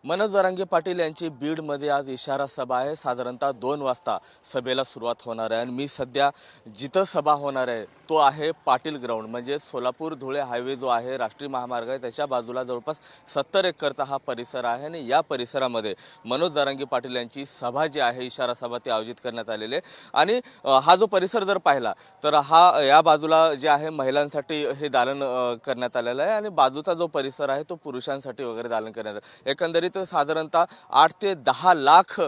मनोज जरांगे पाटील यांची बीडमध्ये आज इशारा सभा आहे। साधारणतः 2 वाजता सभेला सुरुवात होणार आहे आणि मी सध्या जिथं सभा होणार आहे तो आहे पाटील ग्राउंड, म्हणजे सोलापूर धुळे हायवे जो आहे, राष्ट्रीय महामार्ग आहे, त्याच्या बाजूला जवळपास 70 एकरचा हा परिसर आहे आणि या परिसरामध्ये मनोज जरांगे पाटील यांची सभा जी आहे, इशारा सभा ती आयोजित करण्यात आलेली आहे। आणि हा जो परिसर जर पाहिला तर हा या बाजूला जे आहे महिलांसाठी हे दालन करण्यात आलेलं आहे आणि बाजूचा जो परिसर आहे तो पुरुषांसाठी वगैरे दालन करण्यात आलं। एकंदरीत साधारणतः 8 ते 10 लाख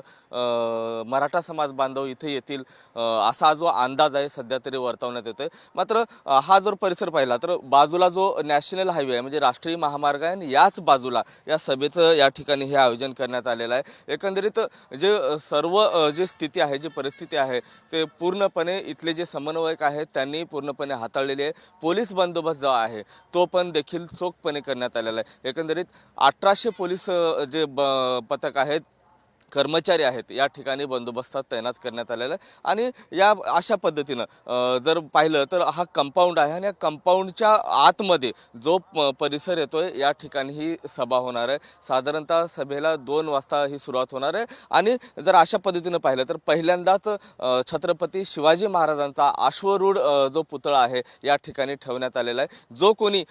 मराठा समाज बांधव इथे येतील असा जो अंदाज आहे सध्या तरी वर्तवण्यात येतोय। मात्र हा जर परिसर पाहिला तर बाजूला जो नॅशनल हायवे आहे म्हणजे राष्ट्रीय महामार्ग आहे आणि याच बाजूला या सभेचं या ठिकाणी हे आयोजन करण्यात आलेलं आहे। एकंदरीत जे सर्व जी स्थिती आहे, जी परिस्थिती आहे ते पूर्णपणे इथले जे समन्वयक आहेत त्यांनी पूर्णपणे हाताळलेली आहे। पोलीस बंदोबस्त जो आहे तो पण देखील चोखपणे करण्यात आलेला आहे। एकंदरीत 1800 पोलीस जे पथक आहेत, कर्मचारी आहेत, या ठिकाणी बंदोबस्तात तैनात करण्यात आलेला आहे। आणि या अशा पद्धतीनं जर पाहिलं तर हा कंपाऊंड आहे आणि या कंपाऊंडच्या आतमध्ये जो परिसर येतोय या ठिकाणी ही सभा होणार आहे। साधारणतः सभेला 2 वाजता ही सुरुवात होणार आहे आणि जर अशा पद्धतीनं पाहिलं तर पहिल्यांदाच छत्रपती शिवाजी महाराजांचा अश्वरूढ जो पुतळा आहे या ठिकाणी ठेवण्यात आलेला आहे। जो कोणी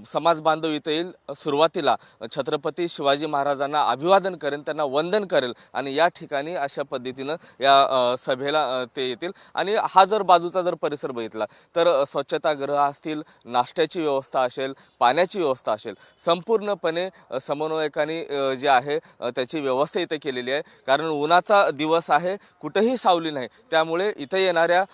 समाज बांधव इथे येईल, सुरुवातीला छत्रपती शिवाजी महाराजांना अभिवादन करेल, त्यांना वंदन करेल आणि या ठिकाणी अशा पद्धतीनं या सभेला ते येतील। आणि हा जर बाजूचा जर परिसर बघितला तर स्वच्छतागृह असतील, नाश्त्याची व्यवस्था असेल, पाण्याची व्यवस्था असेल, संपूर्णपणे समन्वयकांनी जे आहे त्याची व्यवस्था इथे केलेली आहे। कारण उन्हाचा दिवस आहे, कुठेही सावली नाही, त्यामुळे इथे येणाऱ्या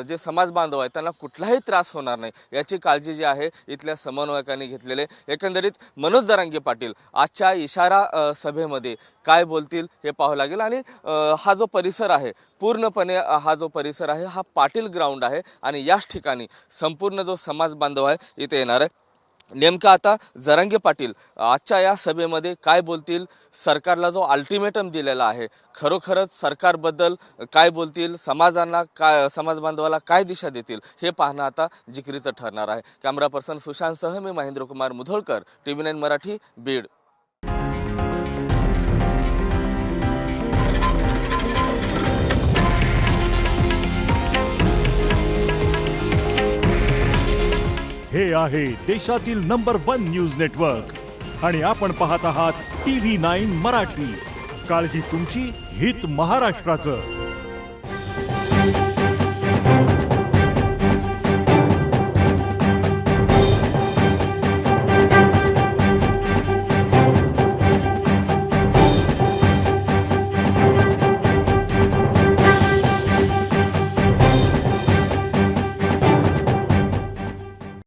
जे समाज बांधव आहेत त्यांना कुठलाही त्रास होणार नाही याची काळजी जी आहे इथल्या समन्वयकांनी घेतलेली आहे। एकंदरीत मनोज जरांगे पाटील आजच्या इशारा सभेमध्ये काय बोलतील हे पाहावं लागेल। आणि हा जो परिसर आहे पूर्णपणे हा जो परिसर आहे हा पाटील ग्राउंड आहे आणि याच ठिकाणी संपूर्ण जो समाज बांधव आहे इथे येणार आहे। नेमका आता जरांगे पाटील आजच्या या सभेमध्ये काय बोलतील, सरकारला जो अल्टिमेटम दिलेला आहे खरोखरच सरकारबद्दल काय बोलतील, समाजांना काय, समाज बांधवाला काय दिशा देतील हे पाहणं आता जिकिरीचं ठरणार आहे। कॅमेरा पर्सन सुशांतसह मी महेंद्र कुमार मुधोळकर, TV9 मराठी, बीड। हे आहे देशातील नंबर 1 न्यूज नेटवर्क आणि आपण पाहत आहात TV9 मराठी। काळजी तुमची, हित महाराष्ट्राचं।